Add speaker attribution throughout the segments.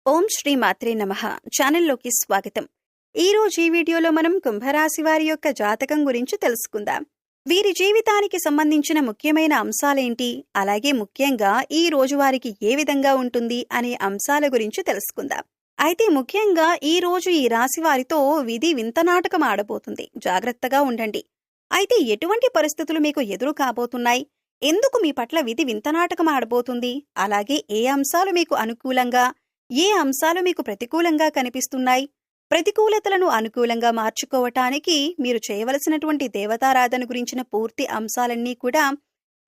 Speaker 1: ఓం శ్రీ మాత్రే నమః ఛానల్లోకి స్వాగతం. ఈ రోజు ఈ వీడియోలో మనం కుంభరాశి వారి యొక్క జాతకం గురించి తెలుసుకుందాం. వీరి జీవితానికి సంబంధించిన ముఖ్యమైన అంశాలేంటి, అలాగే ముఖ్యంగా ఈ రోజు వారికి ఏ విధంగా ఉంటుంది అనే అంశాల గురించి తెలుసుకుందాం. అయితే ముఖ్యంగా ఈ రోజు ఈ రాశి వారితో విధి వింత నాటకం ఆడబోతుంది. జాగ్రత్తగా ఉండండి. అయితే ఎటువంటి పరిస్థితులు మీకు ఎదురు కాబోతున్నాయి, ఎందుకు మీ పట్ల విధి వింత నాటకం ఆడబోతుంది, అలాగే ఏ అంశాలు మీకు అనుకూలంగా, ఏ అంశాలు మీకు ప్రతికూలంగా కనిపిస్తున్నాయి, ప్రతికూలతలను అనుకూలంగా మార్చుకోవటానికి మీరు చేయవలసినటువంటి దేవతారాధన గురించిన పూర్తి అంశాలన్నీ కూడా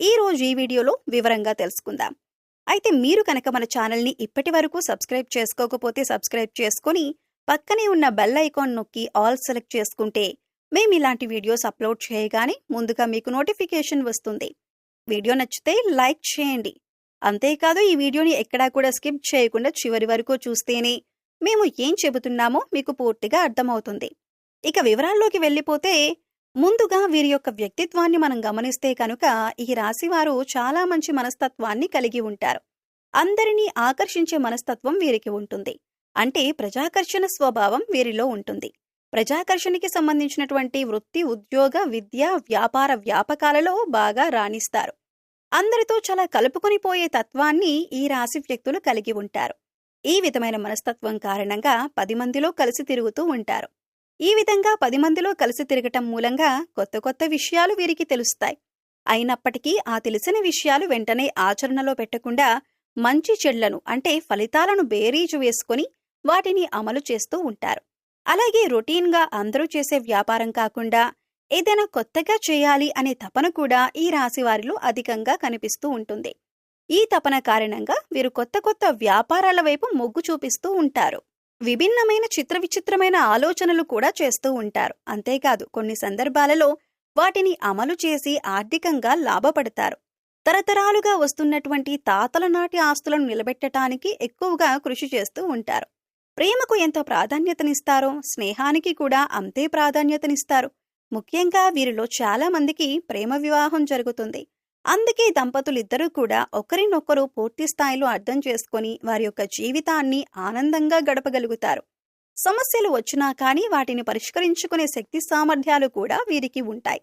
Speaker 1: ఈ రోజు ఈ వీడియోలో వివరంగా తెలుసుకుందాం. అయితే మీరు కనుక మన ఛానల్ని ఇప్పటి వరకు సబ్స్క్రైబ్ చేసుకోకపోతే సబ్స్క్రైబ్ చేసుకుని పక్కనే ఉన్న బెల్ ఐకాన్ నొక్కి ఆల్ సెలెక్ట్ చేసుకుంటే మేము ఇలాంటి వీడియోస్ అప్లోడ్ చేయగానే ముందుగా మీకు నోటిఫికేషన్ వస్తుంది. వీడియో నచ్చితే లైక్ చేయండి. అంతేకాదు ఈ వీడియోని ఎక్కడా కూడా స్కిప్ చేయకుండా చివరి వరకు చూస్తేనే మేము ఏం చెబుతున్నామో మీకు పూర్తిగా అర్థమవుతుంది. ఇక వివరాల్లోకి వెళ్ళిపోతే ముందుగా వీరి యొక్క వ్యక్తిత్వాన్ని మనం గమనిస్తే కనుక ఈ రాశివారు చాలా మంచి మనస్తత్వాన్ని కలిగి ఉంటారు. అందరినీ ఆకర్షించే మనస్తత్వం వీరికి ఉంటుంది. అంటే ప్రజాకర్షణ స్వభావం వీరిలో ఉంటుంది. ప్రజాకర్షణకి సంబంధించినటువంటి వృత్తి, ఉద్యోగ, విద్య, వ్యాపార వ్యాపకాలలో బాగా రాణిస్తారు. అందరితో చాలా కలుపుకొని పోయే తత్వాన్ని ఈ రాశి వ్యక్తులు కలిగి ఉంటారు. ఈ విధమైన మనస్తత్వం కారణంగా 10 మందిలో కలిసి తిరుగుతూ ఉంటారు. ఈ విధంగా 10 మందిలో కలిసి తిరగటం మూలంగా కొత్త కొత్త విషయాలు వీరికి తెలుస్తాయి. అయినప్పటికీ ఆ తెలిసిన విషయాలు వెంటనే ఆచరణలో పెట్టకుండా మంచి చెడ్లను అంటే ఫలితాలను బేరీజు వేసుకొని వాటిని అమలు చేస్తూ ఉంటారు. అలాగే రొటీన్గా అందరూ చేసే వ్యాపారం కాకుండా ఏదైనా కొత్తగా చేయాలి అనే తపన కూడా ఈ రాశి వారిలో అధికంగా కనిపిస్తూ ఉంటుంది. ఈ తపన కారణంగా వీరు కొత్త కొత్త వ్యాపారాల వైపు మొగ్గు చూపిస్తూ ఉంటారు. విభిన్నమైన విచిత్రమైన ఆలోచనలు కూడా చేస్తూ ఉంటారు. అంతేకాదు కొన్ని సందర్భాలలో వాటిని అమలు చేసి ఆర్థికంగా లాభపడతారు. తరతరాలుగా వస్తున్నటువంటి తాతల నాటి ఆస్తులను నిలబెట్టడానికి ఎక్కువగా కృషి చేస్తూ ఉంటారు. ప్రేమకు ఎంత ప్రాధాన్యతనిస్తారో స్నేహానికి కూడా అంతే ప్రాధాన్యతనిస్తారు. ముఖ్యంగా వీరిలో చాలా మందికి ప్రేమ వివాహం జరుగుతుంది. అందుకే దంపతులిద్దరూ కూడా ఒకరినొకరు పూర్తి స్థాయిలో అర్థం చేసుకుని వారి యొక్క జీవితాన్ని ఆనందంగా గడపగలుగుతారు. సమస్యలు వచ్చినా కానీ వాటిని పరిష్కరించుకునే శక్తి సామర్థ్యాలు కూడా వీరికి ఉంటాయి.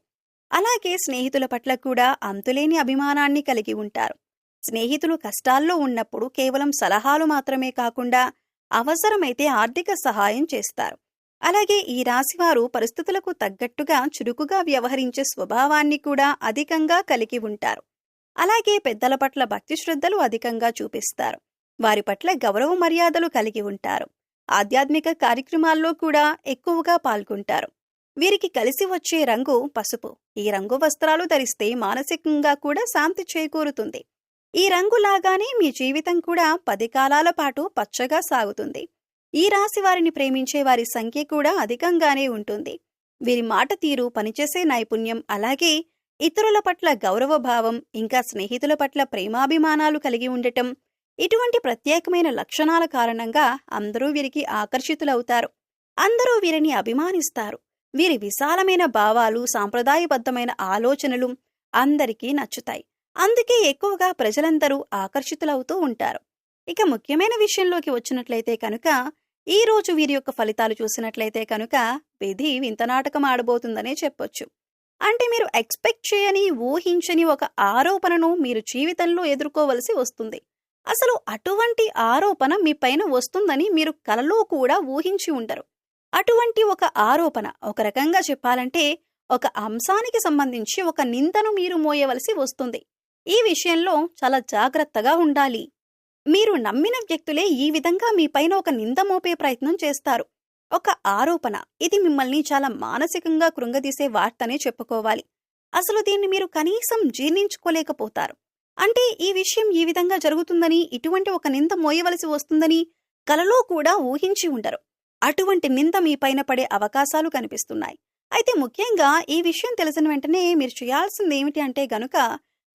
Speaker 1: అలాగే స్నేహితుల పట్ల కూడా అంతులేని అభిమానాన్ని కలిగి ఉంటారు. స్నేహితులు కష్టాల్లో ఉన్నప్పుడు కేవలం సలహాలు మాత్రమే కాకుండా అవసరమైతే ఆర్థిక సహాయం చేస్తారు. అలాగే ఈ రాశివారు పరిస్థితులకు తగ్గట్టుగా చురుకుగా వ్యవహరించే స్వభావాన్ని కూడా అధికంగా కలిగి ఉంటారు. అలాగే పెద్దల పట్ల భక్తి శ్రద్ధలు అధికంగా చూపిస్తారు. వారి పట్ల గౌరవ మర్యాదలు కలిగి ఉంటారు. ఆధ్యాత్మిక కార్యక్రమాల్లో కూడా ఎక్కువగా పాల్గొంటారు. వీరికి కలిసి వచ్చే రంగు పసుపు. ఈ రంగు వస్త్రాలు ధరిస్తే మానసికంగా కూడా శాంతి చేకూరుతుంది. ఈ రంగులాగానే మీ జీవితం కూడా 10 కాలాల పాటు పచ్చగా సాగుతుంది. ఈ రాశి వారిని ప్రేమించే వారి సంఖ్య కూడా అధికంగానే ఉంటుంది. వీరి మాట తీరు, పనిచేసే నైపుణ్యం, అలాగే ఇతరుల పట్ల గౌరవ భావం, ఇంకా స్నేహితుల పట్ల ప్రేమాభిమానాలు కలిగి ఉండటం, ఇటువంటి ప్రత్యేకమైన లక్షణాల కారణంగా అందరూ వీరికి ఆకర్షితులవుతారు. అందరూ వీరిని అభిమానిస్తారు. వీరి విశాలమైన భావాలు, సాంప్రదాయబద్ధమైన ఆలోచనలు అందరికీ నచ్చుతాయి. అందుకే ఎక్కువగా ప్రజలందరూ ఆకర్షితులవుతూ ఉంటారు. ఇక ముఖ్యమైన విషయంలోకి వచ్చినట్లయితే కనుక ఈ రోజు వీరి యొక్క ఫలితాలు చూసినట్లయితే కనుక విధి వింతనాటకం ఆడబోతుందనే చెప్పొచ్చు. అంటే మీరు ఎక్స్పెక్ట్ చేయని, ఊహించని ఒక ఆరోపణను మీరు జీవితంలో ఎదుర్కోవలసి వస్తుంది. అసలు అటువంటి ఆరోపణ మీ పైన వస్తుందని మీరు కలలో కూడా ఊహించి ఉండరు. అటువంటి ఒక ఆరోపణ, ఒక రకంగా చెప్పాలంటే ఒక అంశానికి సంబంధించి ఒక నిందను మీరు మోయవలసి వస్తుంది. ఈ విషయంలో చాలా జాగ్రత్తగా ఉండాలి. మీరు నమ్మిన వ్యక్తులే ఈ విధంగా మీ పైన ఒక నింద మోపే ప్రయత్నం చేస్తారు. ఒక ఆరోపణ, ఇది మిమ్మల్ని చాలా మానసికంగా కృంగదీసే వార్తనే చెప్పుకోవాలి. అసలు దీన్ని మీరు కనీసం జీర్ణించుకోలేకపోతారు. అంటే ఈ విషయం ఈ విధంగా జరుగుతుందని, ఇటువంటి ఒక నింద మోయవలసి వస్తుందని కలలో కూడా ఊహించి ఉండరు. అటువంటి నింద మీ పైన పడే అవకాశాలు కనిపిస్తున్నాయి. అయితే ముఖ్యంగా ఈ విషయం తెలిసిన వెంటనే మీరు చేయాల్సింది ఏమిటి అంటే గనుక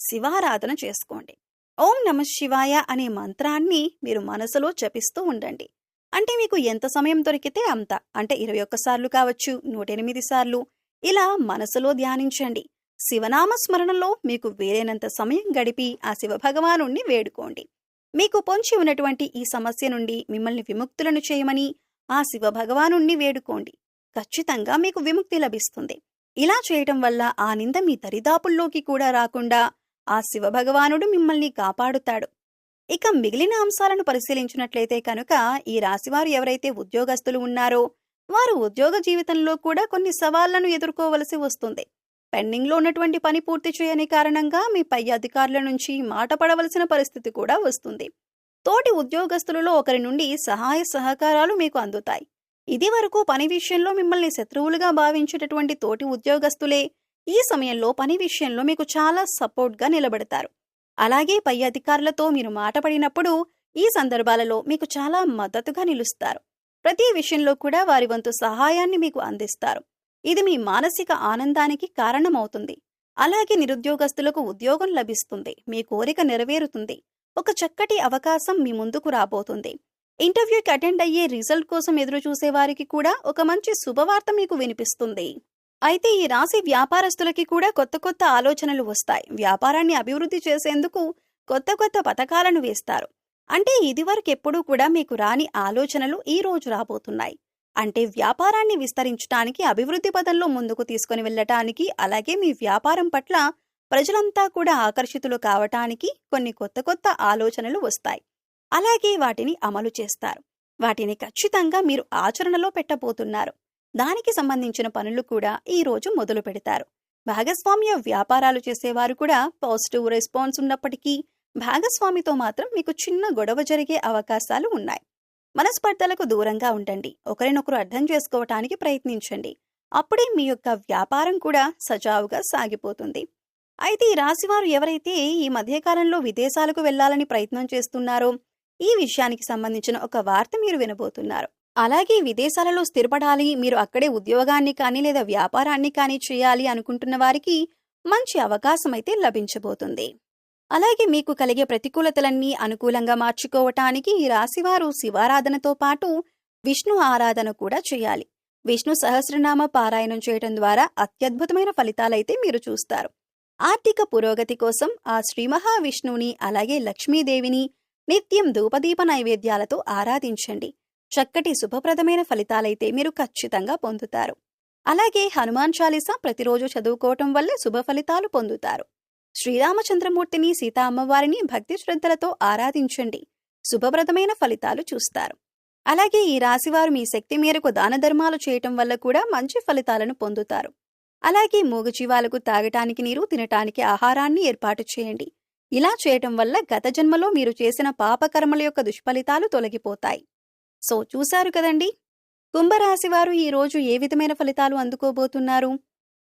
Speaker 1: శివారాధన చేసుకోండి. ఓం నమ శివాయ అనే మంత్రాన్ని మీరు మనసులో జపిస్తూ ఉండండి. అంటే మీకు ఎంత సమయం దొరికితే అంత, అంటే 21 సార్లు కావచ్చు, 108 సార్లు ఇలా మనసులో ధ్యానించండి. శివనామ స్మరణలో మీకు వీలైనంత సమయం గడిపి ఆ శివ భగవానుణ్ణి వేడుకోండి. మీకు పొంచి ఉన్నటువంటి ఈ సమస్య నుండి మిమ్మల్ని విముక్తులను చేయమని ఆ శివ భగవానుణ్ణి వేడుకోండి. ఖచ్చితంగా మీకు విముక్తి లభిస్తుంది. ఇలా చేయటం వల్ల ఆ నింద మీ దరిదాపుల్లోకి కూడా రాకుండా ఆ శివ భగవానుడు మిమ్మల్ని కాపాడుతాడు. ఇక మిగిలిన అంశాలను పరిశీలించినట్లయితే కనుక ఈ రాశివారు ఎవరైతే ఉద్యోగస్తులు ఉన్నారో వారు ఉద్యోగ జీవితంలో కూడా కొన్ని సవాళ్లను ఎదుర్కోవలసి వస్తుంది. పెండింగ్లో ఉన్నటువంటి పని పూర్తి చేయని కారణంగా మీ పై అధికారుల నుంచి మాట పడవలసిన పరిస్థితి కూడా వస్తుంది. తోటి ఉద్యోగస్తులలో ఒకరి నుండి సహాయ సహకారాలు మీకు అందుతాయి. ఇది వరకు పని విషయంలో మిమ్మల్ని శత్రువులుగా భావించేటటువంటి తోటి ఉద్యోగస్తులే ఈ సమయంలో పని విషయంలో మీకు చాలా సపోర్ట్గా నిలబడతారు. అలాగే పై అధికారులతో మీరు మాట పడినప్పుడు ఈ సందర్భాలలో మీకు చాలా మద్దతుగా నిలుస్తారు. ప్రతి విషయంలో కూడా వారి వంతు సహాయాన్ని మీకు అందిస్తారు. ఇది మీ మానసిక ఆనందానికి కారణమవుతుంది. అలాగే నిరుద్యోగస్తులకు ఉద్యోగం లభిస్తుంది. మీ కోరిక నెరవేరుతుంది. ఒక చక్కటి అవకాశం మీ ముందుకు రాబోతుంది. ఇంటర్వ్యూకి అటెండ్ అయ్యే రిజల్ట్ కోసం ఎదురు చూసే వారికి కూడా ఒక మంచి శుభవార్త మీకు వినిపిస్తుంది. అయితే ఈ రాశి వ్యాపారస్తులకి కూడా కొత్త కొత్త ఆలోచనలు వస్తాయి. వ్యాపారాన్ని అభివృద్ధి చేసేందుకు కొత్త కొత్త పథకాలను వేస్తారు. అంటే ఇదివరకు ఎప్పుడూ కూడా మీకు రాని ఆలోచనలు ఈ రోజు రాబోతున్నాయి. అంటే వ్యాపారాన్ని విస్తరించడానికి, అభివృద్ధి పదంలో ముందుకు తీసుకుని వెళ్ళటానికి, అలాగే మీ వ్యాపారం పట్ల ప్రజలంతా కూడా ఆకర్షితులు కావటానికి కొన్ని కొత్త కొత్త ఆలోచనలు వస్తాయి. అలాగే వాటిని అమలు చేస్తారు. వాటిని ఖచ్చితంగా మీరు ఆచరణలో పెట్టబోతున్నారు. దానికి సంబంధించిన పనులు కూడా ఈ రోజు మొదలు పెడతారు. భాగస్వామ్య వ్యాపారాలు చేసేవారు కూడా పాజిటివ్ రెస్పాన్స్ ఉన్నప్పటికీ భాగస్వామితో మాత్రం మీకు చిన్న గొడవ జరిగే అవకాశాలు ఉన్నాయి. మనస్పర్ధలకు దూరంగా ఉండండి. ఒకరినొకరు అర్థం చేసుకోవటానికి ప్రయత్నించండి. అప్పుడే మీ యొక్క వ్యాపారం కూడా సజావుగా సాగిపోతుంది. అయితే ఈ రాశివారు ఎవరైతే ఈ మధ్యకాలంలో విదేశాలకు వెళ్లాలని ప్రయత్నం చేస్తున్నారో ఈ విషయానికి సంబంధించిన ఒక వార్త మీరు వినబోతున్నారు. అలాగే విదేశాలలో స్థిరపడాలి, మీరు అక్కడే ఉద్యోగాన్ని కానీ లేదా వ్యాపారాన్ని కానీ చేయాలి అనుకుంటున్న వారికి మంచి అవకాశం అయితే లభించబోతుంది. అలాగే మీకు కలిగే ప్రతికూలతలన్నీ అనుకూలంగా మార్చుకోవటానికి ఈ రాశివారు శివారాధనతో పాటు విష్ణు ఆరాధన కూడా చేయాలి. విష్ణు సహస్రనామ పారాయణం చేయడం ద్వారా అత్యద్భుతమైన ఫలితాలైతే మీరు చూస్తారు. ఆర్థిక పురోగతి కోసం ఆ శ్రీ మహావిష్ణువుని అలాగే లక్ష్మీదేవిని నిత్యం ధూపదీప నైవేద్యాలతో ఆరాధించండి. చక్కటి శుభప్రదమైన ఫలితాలైతే మీరు ఖచ్చితంగా పొందుతారు. అలాగే హనుమాన్ చాలీసా ప్రతిరోజు చదువుకోవటం వల్ల శుభ ఫలితాలు పొందుతారు. శ్రీరామచంద్రమూర్తిని, సీతా అమ్మవారిని భక్తి శ్రద్ధలతో ఆరాధించండి. శుభప్రదమైన ఫలితాలు చూస్తారు. అలాగే ఈ రాశివారు మీ శక్తి మేరకు దాన ధర్మాలు చేయటం వల్ల కూడా మంచి ఫలితాలను పొందుతారు. అలాగే మూగజీవాలకు తాగటానికి నీరు, తినటానికి ఆహారాన్ని ఏర్పాటు చేయండి. ఇలా చేయటం వల్ల గత జన్మలో మీరు చేసిన పాపకర్మల యొక్క దుష్ఫలితాలు తొలగిపోతాయి. సో చూశారు కదండి, కుంభరాశివారు ఈ రోజు ఏ విధమైన ఫలితాలు అందుకోబోతున్నారు,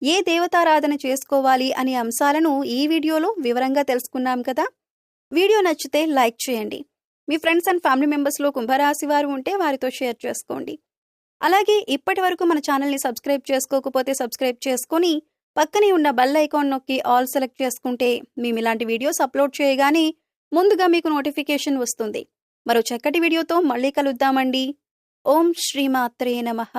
Speaker 1: ఏ దేవతారాధన చేసుకోవాలి అనే అంశాలను ఈ వీడియోలో వివరంగా తెలుసుకున్నాం కదా. వీడియో నచ్చితే లైక్ చేయండి. మీ ఫ్రెండ్స్ అండ్ ఫ్యామిలీ మెంబర్స్లో కుంభరాశివారు ఉంటే వారితో షేర్ చేసుకోండి. అలాగే ఇప్పటి వరకు మన ఛానల్ని సబ్స్క్రైబ్ చేసుకోకపోతే సబ్స్క్రైబ్ చేసుకొని పక్కనే ఉన్న బెల్ ఐకాన్ నొక్కి ఆల్ సెలెక్ట్ చేసుకుంటే మేము ఇలాంటి వీడియోస్ అప్లోడ్ చేయగానే ముందుగా మీకు నోటిఫికేషన్ వస్తుంది. మరో చక్కటి వీడియోతో మళ్ళీ కలుద్దామండి. ఓం శ్రీమాత్రే నమః.